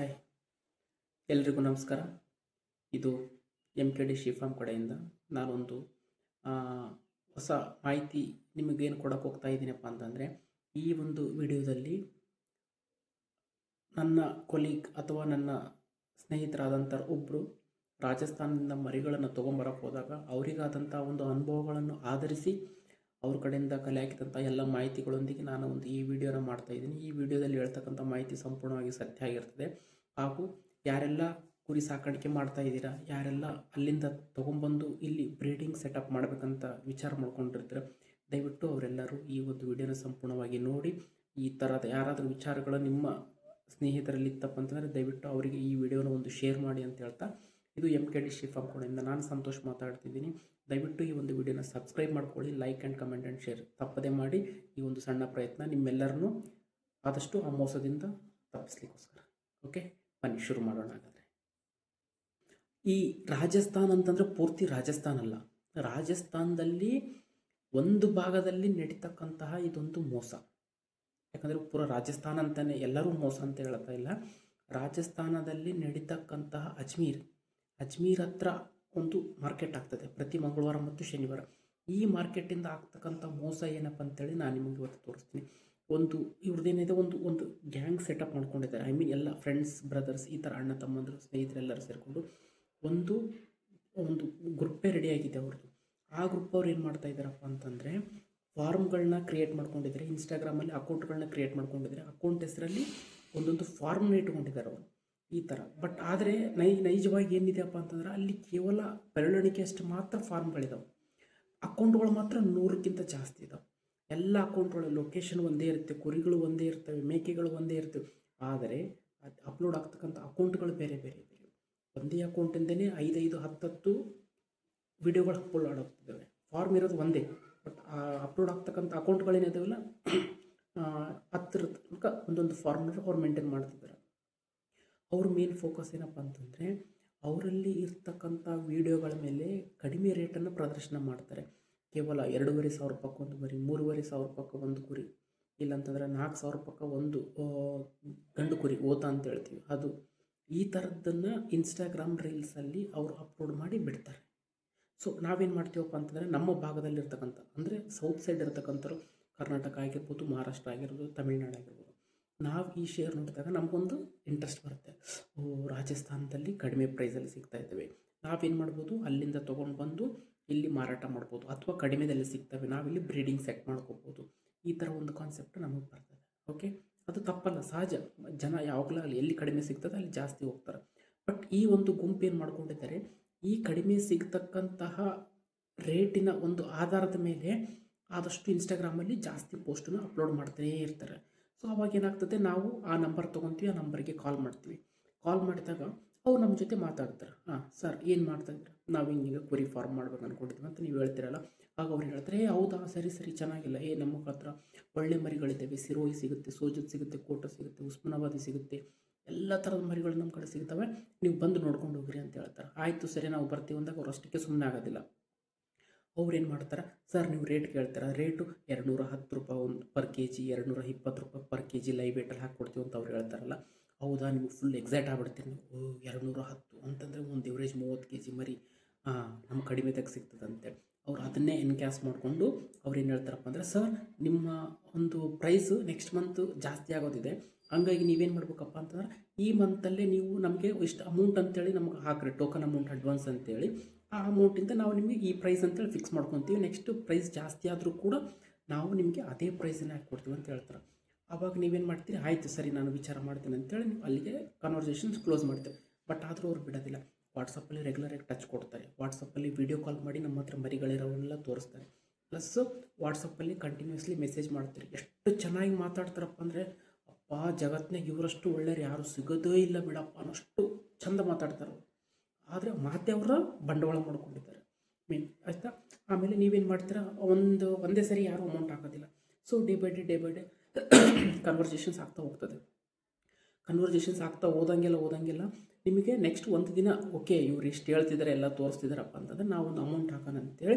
Hi, ಎಲ್ರಿಗೂ ನಮಸ್ಕಾರ. ಇದು MKD ಶಿಫಾಮ್ ಕಡೆಯಿಂದ ನಾನೊಂದು ಆ, ಹೊಸ ಮಾಹಿತಿ ನಿಮಗೇನು ಕೊಡೋಕೆ ಹೋಗ್ತಾ ಇದ್ದೀನಪ್ಪ ಅಂತಂದರೆ, ಈ ಒಂದು ವಿಡಿಯೋದಲ್ಲಿ ನನ್ನ ಕೊಲೀಗ್ ಅಥವಾ ನನ್ನ ಸ್ನೇಹಿತರಾದಂಥ ಒಬ್ಬರು ರಾಜಸ್ಥಾನದಿಂದ ಮರಿಗಳನ್ನು ತೊಗೊಂಬರಕ್ಕೆ ಹೋದಾಗ ಅವರಿಗಾದಂಥ ಒಂದು ಅನುಭವಗಳನ್ನು ಆಧರಿಸಿ ಅವ್ರ ಕಡೆಯಿಂದ ಕಲೆ ಹಾಕಿದಂಥ ಎಲ್ಲ ಮಾಹಿತಿಗಳೊಂದಿಗೆ ನಾನು ಒಂದು ಈ ವಿಡಿಯೋನ ಮಾಡ್ತಾಯಿದ್ದೀನಿ. ಈ ವಿಡಿಯೋದಲ್ಲಿ ಹೇಳ್ತಕ್ಕಂಥ ಮಾಹಿತಿ ಸಂಪೂರ್ಣವಾಗಿ ಸತ್ಯ ಆಗಿರ್ತದೆ. ಹಾಗೂ ಯಾರೆಲ್ಲ ಕುರಿ ಸಾಕಾಣಿಕೆ ಮಾಡ್ತಾ ಇದ್ದೀರಾ, ಯಾರೆಲ್ಲ ಅಲ್ಲಿಂದ ತೊಗೊಂಬಂದು ಇಲ್ಲಿ ಬ್ರೀಡಿಂಗ್ ಸೆಟಪ್ ಮಾಡಬೇಕಂತ ವಿಚಾರ ಮಾಡ್ಕೊಂಡಿರ್ತೀರ, ದಯವಿಟ್ಟು ಅವರೆಲ್ಲರೂ ಈ ಒಂದು ವಿಡಿಯೋನ ಸಂಪೂರ್ಣವಾಗಿ ನೋಡಿ. ಈ ಥರದ ಯಾರಾದರೂ ವಿಚಾರಗಳು ನಿಮ್ಮ ಸ್ನೇಹಿತರಲ್ಲಿ ಇತ್ತಪ್ಪ ಅಂತಂದರೆ ದಯವಿಟ್ಟು ಅವರಿಗೆ ಈ ವಿಡಿಯೋನ ಒಂದು ಶೇರ್ ಮಾಡಿ ಅಂತ ಹೇಳ್ತಾ, ಇದು MKD ಶಿಫಾಮ್ ಕಡೆಯಿಂದ ನಾನು ಸಂತೋಷ್ ಮಾತಾಡ್ತಿದ್ದೀನಿ. ದಯವಿಟ್ಟು ಈ ಒಂದು ವಿಡಿಯೋನ ಸಬ್ಸ್ಕ್ರೈಬ್ ಮಾಡ್ಕೊಳ್ಳಿ, like and comment and share ತಪ್ಪದೇ ಮಾಡಿ. ಈ ಒಂದು ಸಣ್ಣ ಪ್ರಯತ್ನ ನಿಮ್ಮೆಲ್ಲರನ್ನೂ ಆದಷ್ಟು ಆ ಮೋಸದಿಂದ ತಪ್ಪಿಸ್ಲಿಕ್ಕೋಸ್ಕರ. ಓಕೆ, ಬನ್ನಿ ಶುರು ಮಾಡೋಣ. ಹಾಗಾದರೆ ಈ ರಾಜಸ್ಥಾನ ಅಂತಂದರೆ ಪೂರ್ತಿ ರಾಜಸ್ಥಾನ ಅಲ್ಲ, ರಾಜಸ್ಥಾನದಲ್ಲಿ ಒಂದು ಭಾಗದಲ್ಲಿ ನಡೀತಕ್ಕಂತಹ ಇದೊಂದು ಮೋಸ. ಯಾಕಂದರೆ ಪೂರ ರಾಜಸ್ಥಾನ ಅಂತಲೇ ಎಲ್ಲರೂ ಮೋಸ ಅಂತ ಹೇಳ್ತಾ ಇಲ್ಲ. ರಾಜಸ್ಥಾನದಲ್ಲಿ ನಡೀತಕ್ಕಂತಹ ಅಜ್ಮೀರ್ ಹತ್ರ ಒಂದು ಮಾರ್ಕೆಟ್ ಆಗ್ತದೆ ಪ್ರತಿ ಮಂಗಳವಾರ ಮತ್ತು ಶನಿವಾರ. ಈ ಮಾರ್ಕೆಟಿಂದ ಆಗ್ತಕ್ಕಂಥ ಮೋಸ ಏನಪ್ಪ ಅಂತೇಳಿ ನಾನು ನಿಮಗೆ ಇವತ್ತು ತೋರಿಸ್ತೀನಿ. ಒಂದು ಇವ್ರದ್ದೇನಿದೆ, ಒಂದು ಗ್ಯಾಂಗ್ ಸೆಟಪ್ ಮಾಡ್ಕೊಂಡಿದ್ದಾರೆ. ಎಲ್ಲ ಫ್ರೆಂಡ್ಸ್, ಬ್ರದರ್ಸ್, ಈ ಥರ ಅಣ್ಣ ತಮ್ಮಂದರು, ಸ್ನೇಹಿತರೆಲ್ಲರೂ ಸೇರಿಕೊಂಡು ಒಂದು ಗ್ರೂಪೇ ರೆಡಿಯಾಗಿದೆ ಅವ್ರದ್ದು. ಆ ಗ್ರೂಪ್ ಅವ್ರು ಏನು ಮಾಡ್ತಾ ಇದ್ದಾರಪ್ಪ ಅಂತಂದರೆ, ಫಾರ್ಮ್ಗಳನ್ನ ಕ್ರಿಯೇಟ್ ಮಾಡ್ಕೊಂಡಿದ್ದಾರೆ. ಇನ್ಸ್ಟಾಗ್ರಾಮಲ್ಲಿ ಅಕೌಂಟ್ಗಳನ್ನ ಕ್ರಿಯೇಟ್ ಮಾಡ್ಕೊಂಡಿದ್ದಾರೆ. ಅಕೌಂಟ್ ಹೆಸರಲ್ಲಿ ಒಂದೊಂದು ಫಾರ್ಮ್ನ ಇಟ್ಕೊಂಡಿದ್ದಾರೆ ಅವರು ಈ ಥರ. ಬಟ್ ಆದರೆ ನೈಜವಾಗಿ ಏನಿದೆಯಪ್ಪ ಅಂತಂದ್ರೆ, ಅಲ್ಲಿ ಕೇವಲ ಬೆರಳಿಕೆಯಷ್ಟು ಮಾತ್ರ ಫಾರ್ಮ್ಗಳಿದಾವೆ. ಅಕೌಂಟ್ಗಳು ಮಾತ್ರ 100ಕ್ಕಿಂತ ಜಾಸ್ತಿ ಇದಾವೆ. ಎಲ್ಲ ಅಕೌಂಟ್ಗಳು ಲೊಕೇಶನ್ ಒಂದೇ ಇರುತ್ತೆ, ಕುರಿಗಳು ಒಂದೇ ಇರ್ತವೆ, ಮೇಕೆಗಳು ಒಂದೇ ಇರ್ತವೆ. ಆದರೆ ಅದು ಅಪ್ಲೋಡ್ ಆಗ್ತಕ್ಕಂಥ ಅಕೌಂಟ್ಗಳು ಬೇರೆ ಬೇರೆ ಬೇರೆ. ಒಂದೇ ಅಕೌಂಟಿಂದನೇ 5, 10 ವಿಡಿಯೋಗಳು ಅಪ್ಲೋಡ್ ಆಗ್ತಿದ್ದಾವೆ. ಫಾರ್ಮ್ ಇರೋದು ಒಂದೇ, ಬಟ್ ಅಪ್ಲೋಡ್ ಆಗ್ತಕ್ಕಂಥ ಅಕೌಂಟ್ಗಳೇನಿದಾವಲ್ಲ 10 ತನಕ ಒಂದೊಂದು ಫಾರ್ಮ್ನ ಅವ್ರು ಮೇಂಟೈನ್ ಮಾಡ್ತಿದ್ದಾರೆ. ಅವ್ರ ಮೇನ್ ಫೋಕಸ್ ಏನಪ್ಪ ಅಂತಂದರೆ, ಅವರಲ್ಲಿ ಇರ್ತಕ್ಕಂಥ ವೀಡಿಯೋಗಳ ಮೇಲೆ ಕಡಿಮೆ ರೇಟನ್ನು ಪ್ರದರ್ಶನ ಮಾಡ್ತಾರೆ. ಕೇವಲ 2,500 ರೂಪಾಯಿಗೆ ಒಂದು ಮರಿ, 3,500 ರೂಪಾಯಿಗೆ ಒಂದು ಕುರಿ, ಇಲ್ಲಾಂತಂದರೆ 4,000 ರೂಪಾಯಿಗೆ ಒಂದು ಗಂಡು ಕುರಿ, ಓತ ಅಂತ ಹೇಳ್ತೀವಿ ಅದು. ಈ ಥರದ್ದನ್ನು ಇನ್ಸ್ಟಾಗ್ರಾಮ್ ರೀಲ್ಸಲ್ಲಿ ಅವರು ಅಪ್ಲೋಡ್ ಮಾಡಿ ಬಿಡ್ತಾರೆ. ಸೊ ನಾವೇನು ಮಾಡ್ತೀವಪ್ಪ ಅಂತಂದರೆ, ನಮ್ಮ ಭಾಗದಲ್ಲಿರ್ತಕ್ಕಂಥ ಅಂದರೆ ಸೌತ್ ಸೈಡ್ ಇರ್ತಕ್ಕಂಥವ್ರು, ಕರ್ನಾಟಕ ಆಗಿರ್ಬೋದು, ಮಹಾರಾಷ್ಟ್ರ ಆಗಿರ್ಬೋದು, ತಮಿಳ್ನಾಡು ಆಗಿರ್ಬೋದು, ನಾವು ಈ ಶೇರ್ ನೋಡಿದಾಗ ನಮಗೊಂದು ಇಂಟ್ರೆಸ್ಟ್ ಬರುತ್ತೆ. ರಾಜಸ್ಥಾನದಲ್ಲಿ ಕಡಿಮೆ ಪ್ರೈಸಲ್ಲಿ ಸಿಗ್ತಾ ಇದ್ದಾವೆ, ನಾವೇನು ಮಾಡ್ಬೋದು, ಅಲ್ಲಿಂದ ತೊಗೊಂಡು ಬಂದು ಇಲ್ಲಿ ಮಾರಾಟ ಮಾಡ್ಬೋದು, ಅಥವಾ ಕಡಿಮೆದಲ್ಲಿ ಸಿಗ್ತವೆ, ನಾವಿಲ್ಲಿ ಬ್ರೀಡಿಂಗ್ ಸೆಟ್ ಮಾಡ್ಕೋಬೋದು. ಈ ಥರ ಒಂದು ಕಾನ್ಸೆಪ್ಟ್ ನಮಗೆ ಬರ್ತದೆ. ಓಕೆ, ಅದು ತಪ್ಪಲ್ಲ, ಸಹಜ. ಜನ ಯಾವಾಗಲಾಗಲಿ ಎಲ್ಲಿ ಕಡಿಮೆ ಸಿಗ್ತದೆ ಅಲ್ಲಿ ಜಾಸ್ತಿ ಹೋಗ್ತಾರೆ. ಬಟ್ ಈ ಒಂದು ಗುಂಪು ಏನು ಮಾಡ್ಕೊಂಡಿದ್ದಾರೆ, ಈ ಕಡಿಮೆ ಸಿಗ್ತಕ್ಕಂತಹ ರೇಟಿನ ಒಂದು ಆಧಾರದ ಮೇಲೆ ಆದಷ್ಟು ಇನ್ಸ್ಟಾಗ್ರಾಮಲ್ಲಿ ಜಾಸ್ತಿ ಪೋಸ್ಟನ್ನು ಅಪ್ಲೋಡ್ ಮಾಡ್ತಾನೇ ಇರ್ತಾರೆ. ಸೊ ಅವಾಗ ಏನಾಗ್ತದೆ, ನಾವು ಆ ನಂಬರ್ ತೊಗೊತೀವಿ, ಆ ನಂಬರ್ಗೆ ಕಾಲ್ ಮಾಡ್ತೀವಿ. ಕಾಲ್ ಮಾಡಿದಾಗ ಅವ್ರು ನಮ್ಮ ಜೊತೆ ಮಾತಾಡ್ತಾರೆ. ಸರ್ ಏನು ಮಾಡ್ತಾಯಿದ್ರು, ನಾವು ಹಿಂಗೆ ಕುರಿ ಫಾರ್ಮ್ ಮಾಡ್ಬೇಕು ಅಂದ್ಕೊಂಡಿದ್ವಿ ಅಂತ ನೀವು ಹೇಳ್ತೀರಲ್ಲ. ಆಗ ಅವ್ರು ಹೇಳ್ತಾರೆ, ಹೌದಾ, ಸರಿ ಚೆನ್ನಾಗಿಲ್ಲ, ನಮ್ಮ ಹತ್ರ ಒಳ್ಳೆ ಮರಿಗಳಿದ್ದಾವೆ, ಸಿರೋಯಿ ಸಿಗುತ್ತೆ, ಸೋಜತ್ ಸಿಗುತ್ತೆ, ಕೋಟ ಸಿಗುತ್ತೆ, ಉಸ್ಮಾನಾಬಾದಿ ಸಿಗುತ್ತೆ, ಎಲ್ಲ ಥರದ ಮರಿಗಳು ನಮ್ಮ ಕಡೆ ಸಿಗ್ತವೆ, ನೀವು ಬಂದು ನೋಡ್ಕೊಂಡು ಹೋಗ್ರಿ ಅಂತ ಹೇಳ್ತಾರೆ. ಆಯಿತು ಸರಿ, ನಾವು ಬರ್ತೀವಿ ಅಂದಾಗ ಅವ್ರು ಅಷ್ಟಕ್ಕೆ ಸುಮ್ಮನೆ ಆಗೋದಿಲ್ಲ. ಅವ್ರು ಏನು ಮಾಡ್ತಾರೆ, ಸರ್ ನೀವು ರೇಟ್ ಕೇಳ್ತಾರೆ, ರೇಟು 210 ರೂಪಾಯಿ ಒಂದು ಪರ್ kg, 220 ರೂಪಾಯಿ ಪರ್ kg ಲೈವ್ ವೇಟಲ್ಲಿ ಹಾಕ್ಕೊಡ್ತೀವಿ ಅಂತ ಅವ್ರು ಹೇಳ್ತಾರಲ್ಲ. ಹೌದಾ, ನಿಮಗೆ ಫುಲ್ ಎಕ್ಸೈಟ್ ಆಗ್ಬಿಡ್ತೀರಿ ನೀವು. 210 ಅಂತಂದರೆ ಒಂದು ಎವರೇಜ್ 30 kg ಮರಿ ನಮ್ಮ ಕಡಿಮೆದಾಗ ಸಿಗ್ತದೆ ಅಂತೇಳಿ ಅವ್ರು ಅದನ್ನೇ ಎನ್ಕ್ಯಾಸ್ ಮಾಡಿಕೊಂಡು ಅವ್ರು ಏನು ಹೇಳ್ತಾರಪ್ಪ ಅಂದರೆ, ಸರ್ ನಿಮ್ಮ ಒಂದು ಪ್ರೈಸು ನೆಕ್ಸ್ಟ್ ಮಂತು ಜಾಸ್ತಿ ಆಗೋದಿದೆ, ಹಂಗಾಗಿ ನೀವೇನು ಮಾಡ್ಬೇಕಪ್ಪ ಅಂತಂದ್ರೆ, ಈ ಮಂತಲ್ಲೇ ನೀವು ನಮಗೆ ಇಷ್ಟು ಅಮೌಂಟ್ ಅಂತೇಳಿ ನಮ್ಗೆ ಹಾಕ್ರಿ, ಟೋಕನ್ ಅಮೌಂಟ್ ಅಡ್ವಾನ್ಸ್ ಅಂತೇಳಿ. ಆ ಅಮೌಂಟಿಂದ ನಾವು ನಿಮಗೆ ಈ ಪ್ರೈಸ್ ಅಂತೇಳಿ ಫಿಕ್ಸ್ ಮಾಡ್ಕೊತೀವಿ, ನೆಕ್ಸ್ಟ್ ಪ್ರೈಸ್ ಜಾಸ್ತಿ ಆದರೂ ಕೂಡ ನಾವು ನಿಮಗೆ ಅದೇ ಪ್ರೈಸನ್ನು ಹಾಕ್ಕೊಡ್ತೀವಿ ಅಂತ ಹೇಳ್ತಾರೆ. ಆವಾಗ ನೀವೇನು ಮಾಡ್ತೀರಿ, ಆಯಿತು ಸರಿ ನಾನು ವಿಚಾರ ಮಾಡ್ತೀನಿ ಅಂತೇಳಿ ನೀವು ಅಲ್ಲಿಗೆ ಕನ್ವರ್ಸೇಷನ್ಸ್ ಕ್ಲೋಸ್ ಮಾಡ್ತೀವಿ. ಬಟ್ ಆದರೂ ಅವ್ರು ಬಿಡೋದಿಲ್ಲ, ವಾಟ್ಸಪ್ಪಲ್ಲಿ ರೆಗ್ಯುಲರಾಗಿ ಟಚ್ ಕೊಡ್ತಾರೆ, ವಾಟ್ಸಪ್ಪಲ್ಲಿ ವೀಡಿಯೋ ಕಾಲ್ ಮಾಡಿ ನಮ್ಮ ಹತ್ರ ಮರಿಗಳಿರೋವನ್ನೆಲ್ಲ ತೋರಿಸ್ತಾರೆ. ಪ್ಲಸ್ಸು ವಾಟ್ಸಪ್ಪಲ್ಲಿ ಕಂಟಿನ್ಯೂಸ್ಲಿ ಮೆಸೇಜ್ ಮಾಡ್ತಾರೆ. ಎಷ್ಟು ಚೆನ್ನಾಗಿ ಮಾತಾಡ್ತಾರಪ್ಪ ಅಂದರೆ, ಅಪ್ಪ ಜಗತ್ತಿನಾಗ ಇವರಷ್ಟು ಒಳ್ಳೆಯರು ಯಾರು ಸಿಗೋದೇ ಇಲ್ಲ ಬಿಡಪ್ಪ ಅನ್ನೋಷ್ಟು ಚಂದ ಮಾತಾಡ್ತಾರೆ. ಆದರೆ ಮಾತೆ ಅವರ ಬಂಡವಾಳ ಮಾಡ್ಕೊಂಡಿದ್ದಾರೆ ಮೇನ್, ಆಯಿತಾ. ಆಮೇಲೆ ನೀವೇನು ಮಾಡ್ತೀರಾ, ಒಂದೇ ಸರಿ ಯಾರೂ ಅಮೌಂಟ್ ಹಾಕೋದಿಲ್ಲ. So day by day conversations ಆಗ್ತಾ ಹೋಗ್ತದೆ. ಕನ್ವರ್ಸೇಷನ್ಸ್ ಆಗ್ತಾ ಹೋದಂಗೆಲ್ಲ ನಿಮಗೆ ನೆಕ್ಸ್ಟ್ ಒಂದು ದಿನ, ಓಕೆ ಇವ್ರು ಇಷ್ಟು ಹೇಳ್ತಿದ್ದಾರೆ, ಎಲ್ಲ ತೋರಿಸ್ತಿದ್ದಾರಪ್ಪ ಅಂತಂದರೆ ನಾವು ಒಂದು ಅಮೌಂಟ್ ಹಾಕೋಣ ಅಂತೇಳಿ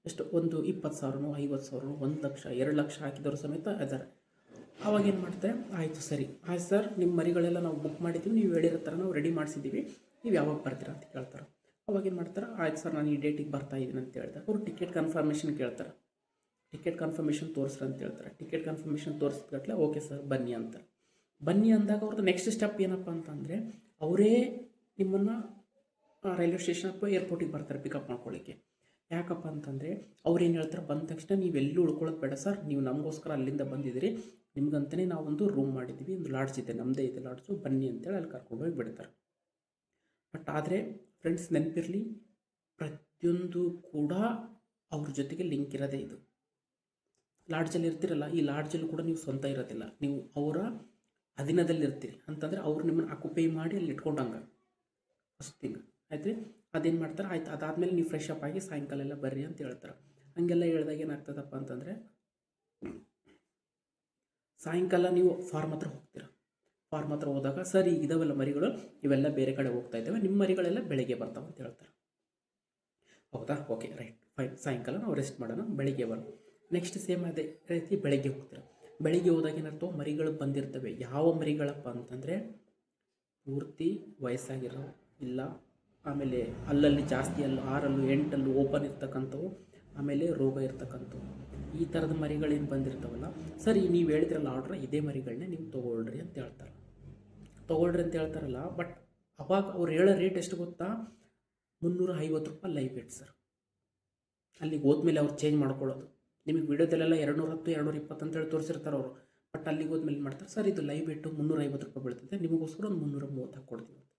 ಎಷ್ಟು ಒಂದು 20,000, 50,000, 1 ಲಕ್ಷ, 2 ಲಕ್ಷ ಹಾಕಿದವರು ಸಮೇತ ಇದ್ದಾರೆ. ಅವಾಗ ಏನು ಮಾಡ್ತಾರೆ, ಆಯಿತು ಸರಿ ಆಯ್ತು ಸರ್, ನಿಮ್ಮ ಮರಿಗಳೆಲ್ಲ ನಾವು ಬುಕ್ ಮಾಡಿದ್ದೀವಿ, ನೀವು ಹೇಳಿರೋ ಥರ ನಾವು ರೆಡಿ ಮಾಡಿಸಿದ್ದೀವಿ, ನೀವು ಯಾವಾಗ ಬರ್ತೀರಾ ಅಂತ ಕೇಳ್ತಾರೆ. ಅವಾಗ ಏನು ಮಾಡ್ತಾರೆ, ಆಯ್ತು ಸರ್ ನಾನು ಈ ಡೇಟಿಗೆ ಬರ್ತಾ ಇದ್ದೀನಿ ಅಂತ ಹೇಳ್ತಾರೆ. ಅವರು ಟಿಕೆಟ್ ಕನ್ಫರ್ಮೇಷನ್ ಕೇಳ್ತಾರೆ. ಟಿಕೆಟ್ ಕನ್ಫರ್ಮೇಷನ್ ತೋರಿಸ್ರಿ ಅಂತ ಹೇಳ್ತಾರೆ. ಟಿಕೆಟ್ ಕನ್ಫರ್ಮೇಷನ್ ತೋರಿಸಿದ್ಗಟ್ಲೆ ಓಕೆ ಸರ್ ಬನ್ನಿ ಅಂತಾರೆ. ಬನ್ನಿ ಅಂದಾಗ ಅವ್ರದ್ದು ನೆಕ್ಸ್ಟ್ ಸ್ಟೆಪ್ ಏನಪ್ಪ ಅಂತಂದರೆ, ಅವರೇ ನಿಮ್ಮನ್ನು ರೈಲ್ವೆ ಸ್ಟೇಷನ್ ಅಥವಾ ಏರ್ಪೋರ್ಟಿಗೆ ಬರ್ತಾರೆ ಪಿಕಪ್ ಮಾಡ್ಕೊಳ್ಳಿಕ್ಕೆ. ಯಾಕಪ್ಪ ಅಂತಂದರೆ ಅವ್ರು ಏನು ಹೇಳ್ತಾರೆ, ಬಂದ ತಕ್ಷಣ ನೀವೆಲ್ಲೂ ಉಳ್ಕೊಳ್ಳೋದು ಬೇಡ ಸರ್, ನೀವು ನಮಗೋಸ್ಕರ ಅಲ್ಲಿಂದ ಬಂದಿದ್ದೀರಿ, ನಿಮ್ಗಂತಲೇ ನಾವೊಂದು ರೂಮ್ ಮಾಡಿದ್ದೀವಿ, ಒಂದು ಲಾಡ್ಜ್ ಇದೆ, ನಮ್ಮದೇ ಇದೆ ಲಾಡ್ಜು, ಬನ್ನಿ ಅಂತೇಳಿ ಅಲ್ಲಿ ಕರ್ಕೊಂಡು ಹೋಗಿ ಬಿಡ್ತಾರೆ. ಬಟ್ ಆದರೆ ಫ್ರೆಂಡ್ಸ್ ನೆನಪಿರಲಿ, ಪ್ರತಿಯೊಂದು ಕೂಡ ಅವ್ರ ಜೊತೆಗೆ ಲಿಂಕ್ ಇರೋದೇ ಇದು. ಲಾಡ್ಜಲ್ಲಿ ಇರ್ತೀರಲ್ಲ, ಈ ಲಾಡ್ಜಲ್ಲಿ ಕೂಡ ನೀವು ಸ್ವಂತ ಇರೋದಿಲ್ಲ, ನೀವು ಅವರ ಅಧೀನದಲ್ಲಿ ಇರ್ತೀರಿ. ಅಂತಂದರೆ ಅವ್ರು ನಿಮ್ಮನ್ನು ಅಕ್ಯುಪೈ ಮಾಡಿ ಅಲ್ಲಿ ಇಟ್ಕೊಂಡಂಗೆ ಫಸ್ಟ್ ಥಿಂಗ್ ಆಯ್ತು. ಅದೇನು ಮಾಡ್ತಾರೆ, ಆಯ್ತು ಅದಾದಮೇಲೆ ನೀವು ಫ್ರೆಶ್ ಅಪ್ ಆಗಿ ಸಾಯಂಕಾಲ ಎಲ್ಲ ಬರ್ರಿ ಅಂತ ಹೇಳ್ತಾರೆ. ಹಂಗೆಲ್ಲ ಹೇಳಿದಾಗ ಏನಾಗ್ತದಪ್ಪ ಅಂತಂದರೆ, ಸಾಯಂಕಾಲ ನೀವು ಫಾರ್ಮ್ ಹತ್ರ ಹೋಗ್ತೀರ. ಫಾರ್ಮ್ ಹತ್ರ ಹೋದಾಗ ಸರ್ ಈಗ ಇದಾವೆಲ್ಲ ಮರಿಗಳು, ಇವೆಲ್ಲ ಬೇರೆ ಕಡೆ ಹೋಗ್ತಾ ಇದ್ದಾವೆ, ನಿಮ್ಮ ಮರಿಗಳೆಲ್ಲ ಬೆಳಗ್ಗೆ ಬರ್ತಾವೆ ಅಂತ ಹೇಳ್ತಾರೆ. ಹೌದಾ, ಓಕೆ ರೈಟ್ ಫೈನ್, ಸಾಯಂಕಾಲ ನಾವು ರೆಸ್ಟ್ ಮಾಡೋಣ, ಬೆಳಿಗ್ಗೆ ಬರೋಣ. ನೆಕ್ಸ್ಟ್ ಸೇಮ್ ಅದೇ ರೀತಿ ಬೆಳಗ್ಗೆ ಹೋಗ್ತೀರ. ಬೆಳಿಗ್ಗೆ ಹೋದಾಗ ಏನಾಗ್ತವೆ, ಮರಿಗಳು ಬಂದಿರ್ತವೆ. ಯಾವ ಮರಿಗಳಪ್ಪ ಅಂತಂದರೆ ಪೂರ್ತಿ ವಯಸ್ಸಾಗಿರೋ ಇಲ್ಲ, ಆಮೇಲೆ ಅಲ್ಲಲ್ಲಿ ಜಾಸ್ತಿ 6 8 ಓಪನ್ ಇರ್ತಕ್ಕಂಥವು, ಆಮೇಲೆ ರೋಗ ಇರ್ತಕ್ಕಂಥವು, ಈ ಥರದ ಮರಿಗಳೇನು ಬಂದಿರ್ತಾವಲ್ಲ, ಸರಿ ನೀವು ಹೇಳಿದ್ರಲ್ಲ ಆರ್ಡ್ರ್, ಇದೇ ಮರಿಗಳನ್ನೇ ನೀವು ತೊಗೊಳ್ರಿ ಅಂತ ಹೇಳ್ತಾರೆ. ತೊಗೊಳ್ರಿ ಅಂತ ಹೇಳ್ತಾರಲ್ಲ, ಬಟ್ ಅವಾಗ ಅವ್ರು ಹೇಳೋ ರೇಟ್ ಎಷ್ಟು ಗೊತ್ತಾ, 350 ರೂಪಾಯಿ ಲೈವ್ ವೇಟ್ ಸರ್. ಅಲ್ಲಿಗೆ ಹೋದ್ಮೇಲೆ ಅವ್ರು ಚೇಂಜ್ ಮಾಡ್ಕೊಳ್ಳೋದು. ನಿಮಗೆ ವಿಡಿಯೋದಲ್ಲೆಲ್ಲ 210 220 ಅಂತೇಳಿ ತೋರಿಸಿರ್ತಾರೆ ಅವರು. ಬಟ್ ಅಲ್ಲಿಗೆ ಹೋದ್ಮೇಲೆ ಏನು ಮಾಡ್ತಾರೆ, ಸರ್ ಇದು ಲೈವ್ ವೇಟು 350 ರೂಪಾಯಿ ಬೀಳ್ತದೆ, ನಿಮಗೋಸ್ಕರ ಒಂದು 330 ಹಾಕ್ಕೊಡ್ತೀವಿ ಅಂತ.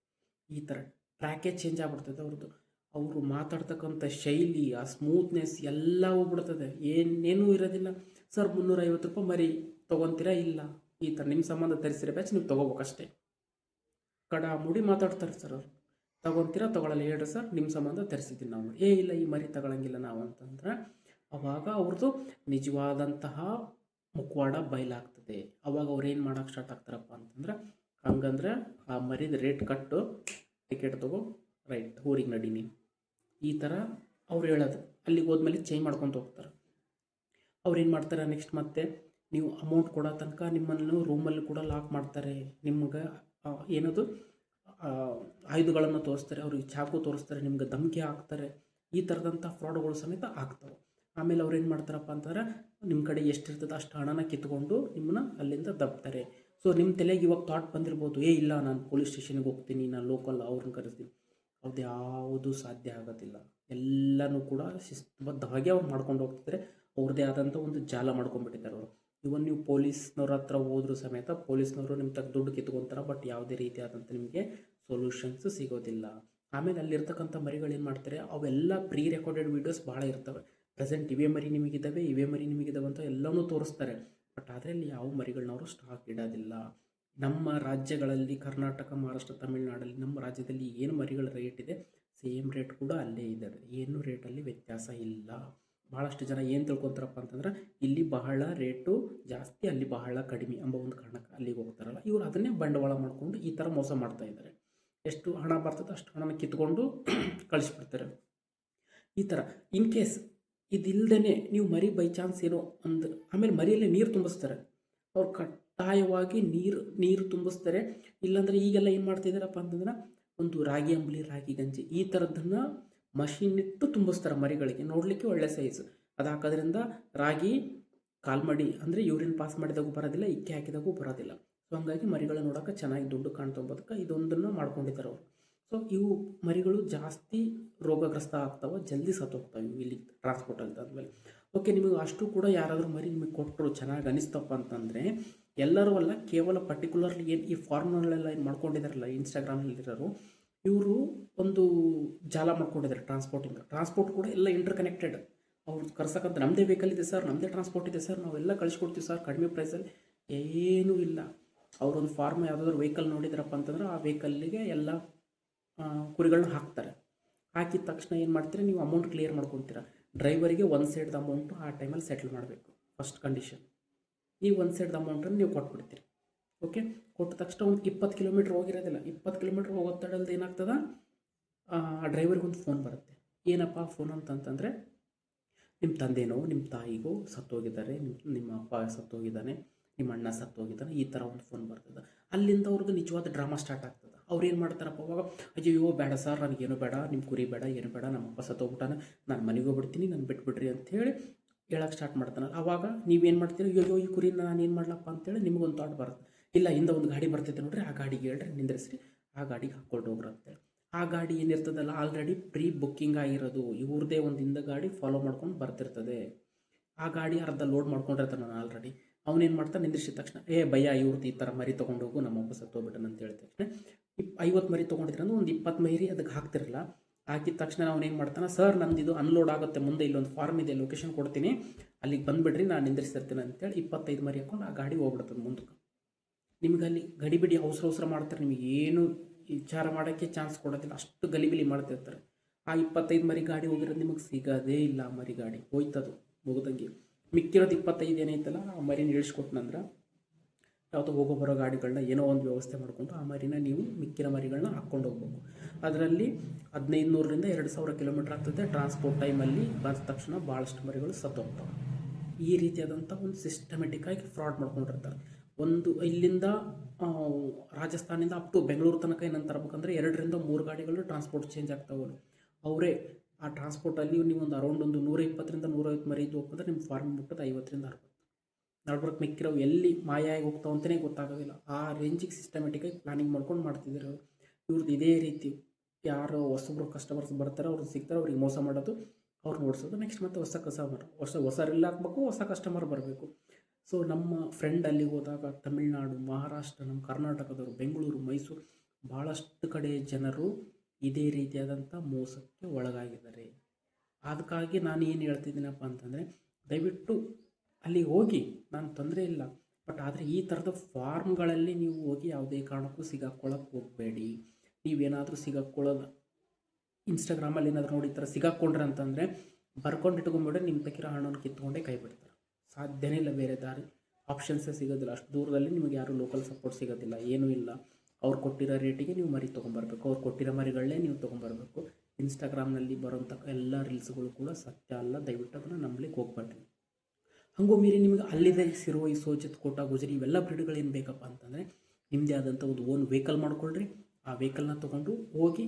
ಈ ಥರ ಪ್ಯಾಕೇಜ್ ಚೇಂಜ್ ಆಗ್ಬಿಡ್ತದೆ ಅವ್ರದ್ದು. ಅವರು ಮಾತಾಡ್ತಕ್ಕಂಥ ಶೈಲಿ, ಆ ಸ್ಮೂತ್ನೆಸ್ ಎಲ್ಲ ಹೋಗ್ಬಿಡ್ತದೆ, ಏನೇನೂ ಇರೋದಿಲ್ಲ. ಸರ್ 350 ರೂಪಾಯಿ ಮರಿ ತೊಗೊತೀರಾ, ಇಲ್ಲ ಈ ಥರ ನಿಮ್ಮ ಸಂಬಂಧ ತರಿಸಿರೋ ಬ್ಯಾಚ್ ನೀವು ತೊಗೋಬೇಕಷ್ಟೇ. ಮುಡಿ ಮಾತಾಡ್ತಾರೆ ಸರ್ ಅವರು. ತೊಗೊತೀರಾ ತೊಗೊಳಲ್ಲ ಹೇಳ್ರಿ ಸರ್, ನಿಮ್ಮ ಸಂಬಂಧ ತರಿಸಿದ್ದೀನಿ ನಾವು. ಇಲ್ಲ ಈ ಮರಿ ತಗೊಳಂಗಿಲ್ಲ ನಾವು ಅಂತಂದ್ರೆ, ಅವಾಗ ಅವ್ರದ್ದು ನಿಜವಾದಂತಹ ಮುಖವಾಡ ಬಯಲಾಗ್ತದೆ. ಅವಾಗ ಅವ್ರು ಏನು ಮಾಡೋಕ್ಕೆ ಸ್ಟಾರ್ಟ್ ಆಗ್ತಾರಪ್ಪ ಅಂತಂದ್ರೆ, ಹಂಗಂದ್ರೆ ಆ ಮರಿದ ರೇಟ್ ಕಟ್ಟು, ಟಿಕೆಟ್ ತೊಗೋ, ರೈಟ್ ಊರಿಗೆ ನಡೀನಿ, ಈ ಥರ ಅವ್ರು ಹೇಳೋದು. ಅಲ್ಲಿಗೆ ಹೋದ್ಮೇಲೆ ಚೇಂಜ್ ಮಾಡ್ಕೊತ ಹೋಗ್ತಾರೆ. ಅವ್ರು ಏನು ಮಾಡ್ತಾರೆ, ನೆಕ್ಸ್ಟ್ ಮತ್ತೆ ನೀವು ಅಮೌಂಟ್ ಕೊಡೋ ತನಕ ನಿಮ್ಮನ್ನು ರೂಮಲ್ಲಿ ಕೂಡ ಲಾಕ್ ಮಾಡ್ತಾರೆ. ನಿಮ್ಗೆ ಏನದು ಆಯುಧಗಳನ್ನು ತೋರಿಸ್ತಾರೆ, ಅವ್ರಿಗೆ ಚಾಕು ತೋರಿಸ್ತಾರೆ, ನಿಮ್ಗೆ ಧಮಕಿ ಹಾಕ್ತಾರೆ. ಈ ಥರದಂಥ ಫ್ರಾಡ್ಗಳು ಸಮೇತ ಆಗ್ತವೆ. ಆಮೇಲೆ ಅವ್ರು ಏನು ಮಾಡ್ತಾರಪ್ಪ ಅಂತಂದ್ರೆ, ನಿಮ್ಮ ಕಡೆ ಎಷ್ಟಿರ್ತದೆ ಅಷ್ಟು ಹಣನ ಕಿತ್ಕೊಂಡು ನಿಮ್ಮನ್ನ ಅಲ್ಲಿಂದ ದಬ್ತಾರೆ. ಸೊ ನಿಮ್ಮ ತಲೆಗೆ ಇವಾಗ ಥಾಟ್ ಬಂದಿರ್ಬೋದು, ಇಲ್ಲ ನಾನು ಪೊಲೀಸ್ ಸ್ಟೇಷನ್ಗೆ ಹೋಗ್ತೀನಿ, ನಾನು ಲೋಕಲ್ ಅವ್ರನ್ನ ಕರೆಸ್ತೀನಿ. ಅದು ಯಾವುದು ಸಾಧ್ಯ ಆಗೋದಿಲ್ಲ. ಎಲ್ಲನೂ ಕೂಡ ಶಿಸ್ತುಬದ್ಧವಾಗಿ ಅವ್ರು ಮಾಡ್ಕೊಂಡು ಹೋಗ್ತಿದ್ದಾರೆ. ಅವ್ರದ್ದೇ ಆದಂಥ ಒಂದು ಜಾಲ ಮಾಡ್ಕೊಂಡ್ಬಿಟ್ಟಿದ್ದಾರೆ ಅವರು. ಇವನ್ ನೀವು ಪೊಲೀಸ್ನವ್ರ ಹತ್ರ ಹೋದ್ರೂ ಸಮೇತ ಪೊಲೀಸ್ನವರು ನಿಮ್ಮ ತಕ್ಕ ದುಡ್ಡು ಕಿತ್ಕೊತಾರೆ, ಬಟ್ ಯಾವುದೇ ರೀತಿಯಾದಂಥ ನಿಮಗೆ ಸೊಲ್ಯೂಷನ್ಸ್ ಸಿಗೋದಿಲ್ಲ. ಆಮೇಲೆ ಅಲ್ಲಿರ್ತಕ್ಕಂಥ ಮರಿಗಳು ಏನು ಮಾಡ್ತಾರೆ, ಅವೆಲ್ಲ ಪ್ರೀ ರೆಕಾರ್ಡೆಡ್ ವೀಡಿಯೋಸ್ ಭಾಳ ಇರ್ತವೆ. ಪ್ರೆಸೆಂಟ್ ಇವೇ ಮರಿ ನಿಮಗಿದ್ದಾವೆ, ಇವೇ ಮರಿ ನಿಮಗಿದ್ದಾವೆ ಅಂತ ಎಲ್ಲನೂ ತೋರಿಸ್ತಾರೆ. ಬಟ್ ಅದರಲ್ಲಿ ಯಾವ ಮರಿಗಳನ್ನ ಅವರು ಸ್ಟಾಕ್ ಇಡೋದಿಲ್ಲ. ನಮ್ಮ ರಾಜ್ಯಗಳಲ್ಲಿ ಕರ್ನಾಟಕ, ಮಹಾರಾಷ್ಟ್ರ, ತಮಿಳುನಾಡಲ್ಲಿ ನಮ್ಮ ರಾಜ್ಯದಲ್ಲಿ ಏನು ಮರಿಗಳ ರೇಟ್ ಇದೆ, ಸೇಮ್ ರೇಟ್ ಕೂಡ ಅಲ್ಲೇ ಇದೆ. ಏನು ರೇಟಲ್ಲಿ ವ್ಯತ್ಯಾಸ ಇಲ್ಲ. ಭಾಳಷ್ಟು ಜನ ಏನು ತಿಳ್ಕೊತಾರಪ್ಪ ಅಂತಂದ್ರೆ, ಇಲ್ಲಿ ಬಹಳ ರೇಟು ಜಾಸ್ತಿ, ಅಲ್ಲಿ ಬಹಳ ಕಡಿಮೆ ಎಂಬ ಒಂದು ಕಾರಣಕ್ಕೆ ಅಲ್ಲಿಗೆ ಹೋಗ್ತಾರಲ್ಲ, ಇವರು ಅದನ್ನೇ ಬಂಡವಾಳ ಮಾಡಿಕೊಂಡು ಈ ಥರ ಮೋಸ ಮಾಡ್ತಾ ಇದ್ದಾರೆ. ಎಷ್ಟು ಹಣ ಬರ್ತದೆ ಅಷ್ಟು ಹಣನ ಕಿತ್ಕೊಂಡು ಕಳಿಸ್ಬಿಡ್ತಾರೆ. ಈ ಥರ ಇನ್ ಕೇಸ್ ಇದಿಲ್ಲದೇ ನೀವು ಮರಿ ಬೈ ಚಾನ್ಸ್ ಏನೋ ಒಂದು, ಆಮೇಲೆ ಮರಿಯಲ್ಲಿ ನೀರು ತುಂಬಿಸ್ತಾರೆ. ಅವ್ರು ಕಡ್ಡಾಯವಾಗಿ ನೀರು ತುಂಬಿಸ್ತಾರೆ. ಇಲ್ಲಾಂದರೆ ಈಗೆಲ್ಲ ಏನು ಮಾಡ್ತಿದ್ದಾರಪ್ಪ ಅಂತಂದ್ರೆ, ಒಂದು ರಾಗಿ ಅಂಬಲಿ, ರಾಗಿ ಗಂಜಿ ಈ ಥರದ್ದನ್ನು ಮಷಿನ್ ಇಟ್ಟು ತುಂಬಿಸ್ತಾರೆ ಮರಿಗಳಿಗೆ. ನೋಡಲಿಕ್ಕೆ ಒಳ್ಳೆ ಸೈಜು. ಅದು ಹಾಕೋದ್ರಿಂದ ರಾಗಿ ಕಾಲ್ಮಡಿ ಅಂದರೆ ಯೂರಿನ್ ಪಾಸ್ ಮಾಡಿದಾಗೂ ಬರೋದಿಲ್ಲ, ಇಕ್ಕೆ ಹಾಕಿದಾಗೂ ಬರೋದಿಲ್ಲ. ಸೊ ಹಂಗಾಗಿ ಮರಿಗಳು ನೋಡೋಕೆ ಚೆನ್ನಾಗಿ ದುಡ್ಡು ಕಾಣ್ತೊಂಬೋದಕ್ಕೆ ಇದೊಂದನ್ನು ಮಾಡ್ಕೊಂಡಿದ್ದಾರೆ ಅವರು. ಸೊ ಇವು ಮರಿಗಳು ಜಾಸ್ತಿ ರೋಗಗ್ರಸ್ತ ಆಗ್ತಾವೆ, ಜಲ್ದಿ ಸತ್ತೋಗ್ತಾವೆ ಇಲ್ಲಿ ಟ್ರಾನ್ಸ್ಪೋರ್ಟ್ ಆದಮೇಲೆ. ಓಕೆ, ನಿಮಗೆ ಅಷ್ಟು ಕೂಡ ಯಾರಾದರೂ ಮರಿ ನಿಮಗೆ ಕೊಟ್ಟರು ಚೆನ್ನಾಗಿ ಅನಿಸ್ತಪ್ಪ ಅಂತಂದರೆ, ಎಲ್ಲರೂ ಅಲ್ಲ, ಕೇವಲ ಪರ್ಟಿಕ್ಯುಲರ್ಲಿ ಏನು ಈ ಫಾರ್ಮ್ನಲ್ಲೆಲ್ಲ ಏನು ಮಾಡ್ಕೊಂಡಿದ್ದಾರಲ್ಲ ಇನ್ಸ್ಟಾಗ್ರಾಮ್ನಲ್ಲಿರೋರು, ಇವರು ಒಂದು ಜಾಲ ಮಾಡ್ಕೊಂಡಿದ್ದಾರೆ ಟ್ರಾನ್ಸ್ಪೋರ್ಟ್ ಕೂಡ ಎಲ್ಲ ಇಂಟರ್ ಕನೆಕ್ಟೆಡ್. ಅವ್ರು ಕರ್ಸಕ್ಕಂತ ನಮ್ಮದೇ ವೆಹಿಕಲ್ ಇದೆ ಸರ್, ನಮ್ಮದೇ ಟ್ರಾನ್ಸ್ಪೋರ್ಟ್ ಇದೆ ಸರ್, ನಾವೆಲ್ಲ ಕಳಿಸ್ಕೊಡ್ತೀವಿ ಸರ್ ಕಡಿಮೆ ಪ್ರೈಸಲ್ಲಿ. ಏನೂ ಇಲ್ಲ. ಅವರೊಂದು ಫಾರ್ಮ್ ಯಾವುದಾದ್ರೂ ವೆಹಿಕಲ್ ನೋಡಿದ್ರಪ್ಪ ಅಂತಂದ್ರೆ, ಆ ವೆಹಿಕಲ್ಲಿಗೆ ಎಲ್ಲ ಕುರಿಗಳನ್ನ ಹಾಕ್ತಾರೆ. ಹಾಕಿದ ತಕ್ಷಣ ಏನು ಮಾಡ್ತೀರಾ, ನೀವು ಅಮೌಂಟ್ ಕ್ಲಿಯರ್ ಮಾಡ್ಕೊತೀರ. ಡ್ರೈವರಿಗೆ ಒಂದು ಸೈಡ್ದು ಅಮೌಂಟು ಆ ಟೈಮಲ್ಲಿ ಸೆಟ್ಲ್ ಮಾಡಬೇಕು. ಫಸ್ಟ್ ಕಂಡೀಷನ್, ಈ ಒಂದು ಸೈಡ್ದು ಅಮೌಂಟನ್ನು ನೀವು ಕೊಟ್ಬಿಡ್ತೀರಿ. ಓಕೆ, ಕೊಟ್ಟ ತಕ್ಷಣ ಒಂದು 20 ಕಿಲೋಮೀಟ್ರ್ ಹೋಗಿರೋದಿಲ್ಲ, 20 ಕಿಲೋಮೀಟ್ರ್ ಹೋಗೋತ್ತಡಲ್ದು ಏನಾಗ್ತದೆ, ಆ ಡ್ರೈವರ್ಗೆ ಒಂದು ಫೋನ್ ಬರುತ್ತೆ. ಏನಪ್ಪ ಫೋನ್ ಅಂತಂತಂದರೆ, ನಿಮ್ಮ ತಂದೆನೋ ನಿಮ್ಮ ತಾಯಿಗೋ ಸತ್ತೋಗಿದ್ದಾರೆ, ನಿಮ್ಮ ಅಪ್ಪ ಸತ್ತೋಗಿದ್ದಾನೆ, ನಿಮ್ಮ ಅಣ್ಣ ಸತ್ತು ಹೋಗಿದ್ದಾನೆ, ಈ ಥರ ಒಂದು ಫೋನ್ ಬರ್ತದೆ. ಅಲ್ಲಿಂದ ಅವ್ರದ್ದು ನಿಜವಾದ ಡ್ರಾಮಾ ಸ್ಟಾರ್ಟ್ ಆಗ್ತದೆ. ಅವ್ರು ಏನು ಮಾಡ್ತಾರಪ್ಪ ಅವಾಗ, ಅಯ್ಯೋ ಬೇಡ ಸರ್, ನನಗೇನು ಬೇಡ, ನಿಮ್ಮ ಕುರಿ ಬೇಡ, ಏನು ಬೇಡ, ನಮ್ಮಪ್ಪ ಸತ್ತೋಗ್ಬಿಟ್ಟಾನೆ, ನಾನು ಮನೆಗೆ ಹೋಗ್ಬಿಡ್ತೀನಿ, ನಾನು ಬಿಟ್ಬಿಡ್ರಿ ಅಂಥೇಳಿ ಹೇಳಕ್ಕೆ ಸ್ಟಾರ್ಟ್ ಮಾಡ್ತಾನೆ. ಆವಾಗ ನೀವೇನು ಮಾಡ್ತೀರಿ, ಅಯ್ಯೋ ಈ ಕುರಿನ ನಾನು ಏನು ಮಾಡ್ಲಪ್ಪ ಅಂತೇಳಿ ನಿಮಗೊಂದು ಥಾಟ್ ಬರುತ್ತೆ. ಇಲ್ಲ, ಹಿಂದೆ ಒಂದು ಗಾಡಿ ಬರ್ತೈತೆ ನೋಡ್ರಿ, ಆ ಗಾಡಿಗೆ ಹೇಳ್ರಿ, ನಿಂದ್ರಿಸ್ರಿ, ಆ ಗಾಡಿಗೆ ಹಾಕ್ಕೊಂಡು ಹೋಗ್ರಿ ಅಂತೇಳಿ. ಆ ಗಾಡಿ ಏನಿರ್ತದಲ್ಲ ಆಲ್ರೆಡಿ ಪ್ರೀ ಬುಕ್ಕಿಂಗ್ ಆಗಿರೋದು, ಇವ್ರದ್ದೇ ಒಂದು ಹಿಂದೆ ಗಾಡಿ ಫಾಲೋ ಮಾಡ್ಕೊಂಡು ಬರ್ತಿರ್ತದೆ. ಆ ಗಾಡಿ ಅರ್ಧ ಲೋಡ್ ಮಾಡ್ಕೊಂಡಿರ್ತಾನೆ ನಾನು ಆಲ್ರೆಡಿ. ಅವನೇನು ಮಾಡ್ತಾನೆ, ನಿಂದ್ರಿಸಿದ ತಕ್ಷಣ ಭಯ್ಯ ಇವ್ರದ್ದು ಈ ಥರ ಮರಿ ತೊಗೊಂಡು ಹೋಗು, ನಮ್ಮಪ್ಪ ಸತ್ತೋಗ್ಬಿಟ್ಟನ ಅಂತ ಹೇಳಿದ ತಕ್ಷಣ 50 ಮರಿ ತೊಗೊಂಡಿದ್ರೆ ಒಂದು 20 ಮರಿ ಅದಕ್ಕೆ ಹಾಕ್ತಿರಲ್ಲ. ಹಾಕಿದ ತಕ್ಷಣ ಅವನೇನು ಮಾಡ್ತಾನೆ, ಸರ್ ನಂದು ಇದು ಅನ್ಲೋಡ್ ಆಗುತ್ತೆ, ಮುಂದೆ ಇಲ್ಲೊಂದು ಫಾರ್ಮ್ ಇದೆ, ಲೊಕೇಶನ್ ಕೊಡ್ತೀನಿ, ಅಲ್ಲಿಗೆ ಬಂದುಬಿಡ್ರಿ, ನಾನು ನಿಂದ್ರಿಸಿರ್ತೀನಿ ಅಂತೇಳಿ 25 ಮರಿ ಹಾಕ್ಕೊಂಡು ಆ ಗಾಡಿ ಹೋಗ್ಬಿಡ್ತದೆ ಮುಂದಕ್ಕೆ. ನಿಮ್ಗೆ ಅಲ್ಲಿ ಗಡಿಬಿಡಿ ಅವಸರ ಮಾಡ್ತಾರೆ, ನಿಮಗೆ ಏನು ವಿಚಾರ ಮಾಡೋಕ್ಕೆ ಚಾನ್ಸ್ ಕೊಡೋದಿಲ್ಲ, ಅಷ್ಟು ಗಲಿಬಿಲಿ ಮಾಡ್ತಿರ್ತಾರೆ. ಆ 25 ಮರಿ ಗಾಡಿ ಹೋಗಿರೋದು ನಿಮಗೆ ಸಿಗೋದೇ ಇಲ್ಲ. ಆ ಮರಿ ಗಾಡಿ ಹೋಯ್ತದು ಮುಗಿದಂಗೆ. ಮಿಕ್ಕಿರೋದು 25 ಏನೈತಲ್ಲ, ಆ ಮರಿನ ಇಳಿಸ್ಕೊಟ್ನಂದ್ರೆ ಯಾವುದೋ ಹೋಗೋ ಬರೋ ಗಾಡಿಗಳನ್ನ ಏನೋ ಒಂದು ವ್ಯವಸ್ಥೆ ಮಾಡಿಕೊಂಡು ಆ ಮರಿನ ನೀವು ಮಿಕ್ಕಿರೋ ಮರಿಗಳನ್ನ ಹಾಕ್ಕೊಂಡು ಹೋಗ್ಬೇಕು. ಅದರಲ್ಲಿ 1500ರಿಂದ 2000 ಕಿಲೋಮೀಟ್ರ್ ಆಗ್ತದೆ. ಟ್ರಾನ್ಸ್ಪೋರ್ಟ್ ಟೈಮಲ್ಲಿ ಬಂದ ತಕ್ಷಣ ಭಾಳಷ್ಟು ಮರಿಗಳು ಸತ್ತೋಗ್ತವೆ. ಈ ರೀತಿಯಾದಂಥ ಒಂದು ಸಿಸ್ಟಮೆಟಿಕ್ಕಾಗಿ ಫ್ರಾಡ್ ಮಾಡ್ಕೊಂಡಿರ್ತಾರೆ. ಒಂದು ಇಲ್ಲಿಂದ ರಾಜಸ್ಥಾನಿಂದ ಅಪ್ ಟು ಬೆಂಗಳೂರು ತನಕ ಏನಂತ ತರಬೇಕಂದ್ರೆ 2ರಿಂದ 3 ಗಾಡಿಗಳು ಟ್ರಾನ್ಸ್ಪೋರ್ಟ್ ಚೇಂಜ್ ಆಗ್ತಾವೆ. ಅವರೇ ಆ ಟ್ರಾನ್ಸ್ಪೋರ್ಟಲ್ಲಿ ನೀವು ಒಂದು ಅರೌಂಡ್ ಒಂದು 120ರಿಂದ 150 ಮರಿ ಇದ್ದು ಹೋಗ್ತಂದ್ರೆ ನಿಮ್ಮ ಫಾರ್ಮ್ ಮುಟ್ಟೋದು 50ರಿಂದ 60. ನಡ್ಬರ್ಕ್ ಮಿಕ್ಕಿರೋ ಎಲ್ಲಿ ಮಾಯ ಆಗಿ ಹೋಗ್ತಾವೆ ಅಂತಲೇ ಗೊತ್ತಾಗೋದಿಲ್ಲ. ಆ ರೇಂಜಿಗೆ ಸಿಸ್ಟಮೆಟಿಕಾಗಿ ಪ್ಲಾನಿಂಗ್ ಮಾಡ್ಕೊಂಡು ಮಾಡ್ತಿದ್ದಾರೆ ಅವರು. ಇವ್ರದ್ದು ಇದೇ ರೀತಿ ಯಾರು ಹೊಸಬ್ರು ಕಸ್ಟಮರ್ಸ್ ಬರ್ತಾರೆ, ಅವ್ರು ಸಿಗ್ತಾರೆ, ಅವ್ರಿಗೆ ಮೋಸ ಮಾಡೋದು, ಅವ್ರನ್ನ ಓಡಿಸೋದು. ನೆಕ್ಸ್ಟ್ ಮತ್ತೆ ಹೊಸ ಕಸ್ಟಮರ್, ಹೊಸ ರೀಲ್ ಹಾಕ್ಬೇಕು, ಹೊಸ ಕಸ್ಟಮರ್ ಬರಬೇಕು. ಸೊ ನಮ್ಮ ಫ್ರೆಂಡ್ ಅಲ್ಲಿಗೆ ಹೋದಾಗ ತಮಿಳ್ನಾಡು, ಮಹಾರಾಷ್ಟ್ರ, ನಮ್ಮ ಕರ್ನಾಟಕದವರು, ಬೆಂಗಳೂರು, ಮೈಸೂರು, ಭಾಳಷ್ಟು ಕಡೆ ಜನರು ಇದೇ ರೀತಿಯಾದಂಥ ಮೋಸಕ್ಕೆ ಒಳಗಾಗಿದ್ದಾರೆ. ಅದಕ್ಕಾಗಿ ನಾನು ಏನು ಹೇಳ್ತಿದ್ದೀನಪ್ಪ ಅಂತಂದರೆ, ದಯವಿಟ್ಟು ಅಲ್ಲಿಗೆ ಹೋಗಿ, ನಾನು ತೊಂದರೆ ಇಲ್ಲ, ಬಟ್ ಆದರೆ ಈ ಥರದ ಫಾರ್ಮ್ಗಳಲ್ಲಿ ನೀವು ಹೋಗಿ ಯಾವುದೇ ಕಾರಣಕ್ಕೂ ಸಿಗಾಕ್ಕೊಳ್ಳೋಕೆ ಹೋಗಬೇಡಿ. ನೀವೇನಾದರೂ ಸಿಗಾಕ್ಕೊಳ್ಳೋದು ಇನ್ಸ್ಟಾಗ್ರಾಮಲ್ಲಿ ಏನಾದರೂ ನೋಡಿ ಈ ಥರ ಸಿಗಾಕ್ಕೊಂಡ್ರೆ ಅಂತಂದರೆ ಬರ್ಕೊಂಡು ಇಟ್ಕೊಂಡ್ಬಿಟ್ರೆ ನಿಮ್ಮ ತಕ್ಕಿರೋ ಹಣವನ್ನು ಕಿತ್ಕೊಂಡೇ ಕೈ ಬಿಡ್ತಾರೆ. ಸಾಧ್ಯನೇ ಇಲ್ಲ, ಬೇರೆ ದಾರಿ ಆಪ್ಷನ್ಸೇ ಸಿಗೋದಿಲ್ಲ. ಅಷ್ಟು ದೂರದಲ್ಲಿ ನಿಮಗೆ ಯಾರೂ ಲೋಕಲ್ ಸಪೋರ್ಟ್ ಸಿಗೋದಿಲ್ಲ, ಏನೂ ಇಲ್ಲ. ಅವ್ರು ಕೊಟ್ಟಿರೋ ರೇಟಿಗೆ ನೀವು ಮರಿ ತೊಗೊಂಬರ್ಬೇಕು, ಅವ್ರು ಕೊಟ್ಟಿರೋ ಮರಿಗಳನ್ನೇ ನೀವು ತೊಗೊಂಬರ್ಬೇಕು. ಇನ್ಸ್ಟಾಗ್ರಾಮ್ನಲ್ಲಿ ಬರೋಂಥ ಎಲ್ಲ ರೀಲ್ಸ್ಗಳು ಕೂಡ ಸತ್ಯ ಅಲ್ಲ, ದಯವಿಟ್ಟು ಅದನ್ನು ನಂಬಲಿಕ್ಕೆ ಹೋಗ್ಬೇಡ್ರಿ. ಹಂಗೋ ಮೀರಿ ನಿಮಗೆ ಅಲ್ಲಿದೆ ಸಿರೋಯಿ, ಸೋಜಿತ್, ಕೋಟಾ, ಗುಜರಿ ಇವೆಲ್ಲ ಬ್ರೀಡ್ಗಳೇನು ಬೇಕಪ್ಪ ಅಂತಂದರೆ ನಿಮ್ಮದೇ ಆದಂಥ ಒಂದು ಓನ್ ವೆಹಿಕಲ್ ಮಾಡ್ಕೊಳ್ರಿ. ಆ ವೆಹಿಕಲ್ನ ತೊಗೊಂಡು ಹೋಗಿ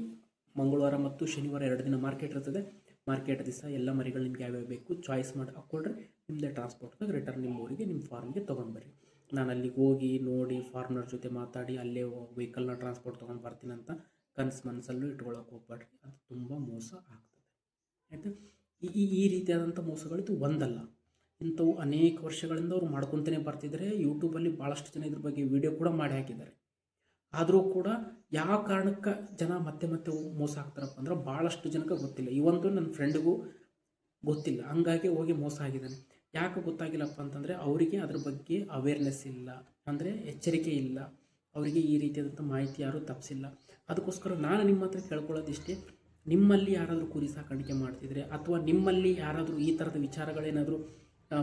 ಮಂಗಳವಾರ ಮತ್ತು ಶನಿವಾರ 2 ದಿನ ಮಾರ್ಕೆಟ್ ಇರ್ತದೆ. ಮಾರ್ಕೆಟ್ ದಿವಸ ಎಲ್ಲ ಮರಿಗಳು ನಿಮ್ಗೆ ಯಾವ್ಯಾವ ಬೇಕು ಚಾಯ್ಸ್ ಮಾಡಿ ಹಾಕ್ಕೊಳ್ರಿ. ನಿಮ್ಮದೇ ಟ್ರಾನ್ಸ್ಪೋರ್ಟ್ದಾಗ ರಿಟರ್ನ್ ನಿಮ್ಮ ಊರಿಗೆ, ನಿಮ್ಮ ಫಾರ್ಮ್ಗೆ ತೊಗೊಂಡ್ಬರ್ರಿ. ನಾನು ಅಲ್ಲಿಗೆ ಹೋಗಿ ನೋಡಿ ಫಾರ್ಮರ್ ಜೊತೆ ಮಾತಾಡಿ ಅಲ್ಲೇ ವೆಹಿಕಲ್ನ ಟ್ರಾನ್ಸ್ಪೋರ್ಟ್ ತೊಗೊಂಡು ಬರ್ತೀನಿ ಅಂತ ಮನಸ್ಸಲ್ಲೂ ಇಟ್ಕೊಳ್ಳೋಕೆ ಹೋಗ್ಬೇಡ್ರಿ. ಅದು ತುಂಬ ಮೋಸ ಆಗ್ತದೆ. ಆಯಿತು. ಈ ರೀತಿಯಾದಂಥ ಮೋಸಗಳಿದು ಒಂದಲ್ಲ, ಇಂಥವು ಅನೇಕ ವರ್ಷಗಳಿಂದ ಅವ್ರು ಮಾಡ್ಕೊತಾನೆ ಬರ್ತಿದ್ದಾರೆ. ಯೂಟ್ಯೂಬಲ್ಲಿ ಭಾಳಷ್ಟು ಜನ ಇದ್ರ ಬಗ್ಗೆ ವಿಡಿಯೋ ಕೂಡ ಮಾಡಿ ಹಾಕಿದ್ದಾರೆ. ಆದರೂ ಕೂಡ ಯಾವ ಕಾರಣಕ್ಕೆ ಜನ ಮತ್ತೆ ಮೋಸ ಆಗ್ತಾರಪ್ಪ ಅಂದ್ರೆ ಭಾಳಷ್ಟು ಜನಕ್ಕೆ ಗೊತ್ತಿಲ್ಲ. ಇವೊಂದು ನನ್ನ ಫ್ರೆಂಡಿಗೂ ಗೊತ್ತಿಲ್ಲ, ಹಂಗಾಗಿ ಹೋಗಿ ಮೋಸ ಆಗಿದ್ದಾನೆ. ಯಾಕೆ ಗೊತ್ತಾಗಿಲ್ಲಪ್ಪ ಅಂತಂದರೆ ಅವರಿಗೆ ಅದ್ರ ಬಗ್ಗೆ ಅವೇರ್ನೆಸ್ ಇಲ್ಲ, ಅಂದರೆ ಎಚ್ಚರಿಕೆ ಇಲ್ಲ, ಅವರಿಗೆ ಈ ರೀತಿಯಾದಂಥ ಮಾಹಿತಿ ಯಾರೂ ತಪ್ಪಿಸಿಲ್ಲ. ಅದಕ್ಕೋಸ್ಕರ ನಾನು ನಿಮ್ಮ ಹತ್ರ ಕೇಳ್ಕೊಳ್ಳೋದಿಷ್ಟೇ, ನಿಮ್ಮಲ್ಲಿ ಯಾರಾದರೂ ಕುರಿ ಸಾಕಾಣಿಕೆ ಮಾಡ್ತಿದ್ರೆ ಅಥವಾ ನಿಮ್ಮಲ್ಲಿ ಯಾರಾದರೂ ಈ ಥರದ ವಿಚಾರಗಳೇನಾದರೂ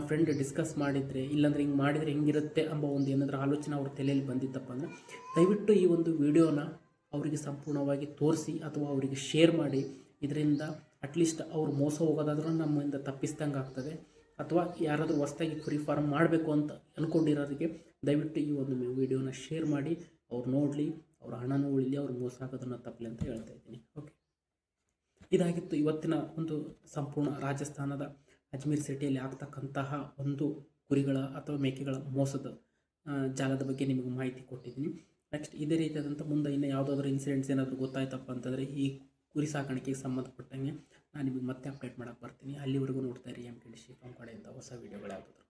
ಫ್ರೆಂಡ್ ಡಿಸ್ಕಸ್ ಮಾಡಿದರೆ, ಇಲ್ಲಾಂದರೆ ಹಿಂಗೆ ಮಾಡಿದರೆ ಹಿಂಗಿರುತ್ತೆ ಎಂಬ ಒಂದು ಏನಾದರೂ ಆಲೋಚನೆ ಅವ್ರ ತಲೆಯಲ್ಲಿ ಬಂದಿತ್ತಪ್ಪ ಅಂದರೆ ದಯವಿಟ್ಟು ಈ ಒಂದು ವಿಡಿಯೋನ ಅವರಿಗೆ ಸಂಪೂರ್ಣವಾಗಿ ತೋರಿಸಿ ಅಥವಾ ಅವರಿಗೆ ಶೇರ್ ಮಾಡಿ. ಇದರಿಂದ ಅಟ್ಲೀಸ್ಟ್ ಅವ್ರು ಮೋಸ ಹೋಗೋದಾದ್ರೂ ನಮ್ಮಿಂದ ತಪ್ಪಿಸ್ದಂಗೆ ಆಗ್ತದೆ. ಅಥವಾ ಯಾರಾದರೂ ಹೊಸ್ದಾಗಿ ಕುರಿ ಫಾರ್ಮ್ ಮಾಡಬೇಕು ಅಂತ ಅಂದ್ಕೊಂಡಿರೋರಿಗೆ ದಯವಿಟ್ಟು ಈ ಒಂದು ವಿಡಿಯೋನ ಶೇರ್ ಮಾಡಿ, ಅವ್ರು ನೋಡಲಿ, ಅವ್ರ ಹಣನೂ ಉಳಿಲಿ, ಅವ್ರು ಮೋಸ ಆಗೋದನ್ನು ತಪ್ಪಲಿ ಅಂತ ಹೇಳ್ತಾ ಇದ್ದೀನಿ. ಓಕೆ, ಇದಾಗಿತ್ತು ಇವತ್ತಿನ ಒಂದು ಸಂಪೂರ್ಣ ರಾಜಸ್ಥಾನದ ಅಜ್ಮೀರ್ ಸಿಟಿಯಲ್ಲಿ ಆಗ್ತಕ್ಕಂತಹ ಒಂದು ಕುರಿಗಳ ಅಥವಾ ಮೇಕೆಗಳ ಮೋಸದ ಜಾಲದ ಬಗ್ಗೆ ನಿಮಗೆ ಮಾಹಿತಿ ಕೊಟ್ಟಿದ್ದೀನಿ. ನೆಕ್ಸ್ಟ್ ಇದೇ ರೀತಿಯಾದಂಥ ಮುಂದೆ ಇನ್ನೂ ಯಾವುದಾದ್ರೂ ಇನ್ಸಿಡೆಂಟ್ಸ್ ಏನಾದರೂ ಗೊತ್ತಾಯ್ತಪ್ಪ ಅಂತಂದರೆ ಈ ಕುರಿ ಸಾಕಾಣಿಕೆಗೆ ಸಂಬಂಧಪಟ್ಟಂಗೆ ನಾನು ನಿಮಗೆ ಮತ್ತೆ ಅಪ್ಡೇಟ್ ಮಾಡೋಕ್ಕೆ ಬರ್ತೀನಿ. ಅಲ್ಲಿವರೆಗೂ ನೋಡ್ತಾ ಇರಿ MKD ಫಾರ್ಮ್ ಕಡೆಯಿಂದ ಹೊಸ ವೀಡಿಯೋಗಳು ಯಾವುದಾದ್ರು.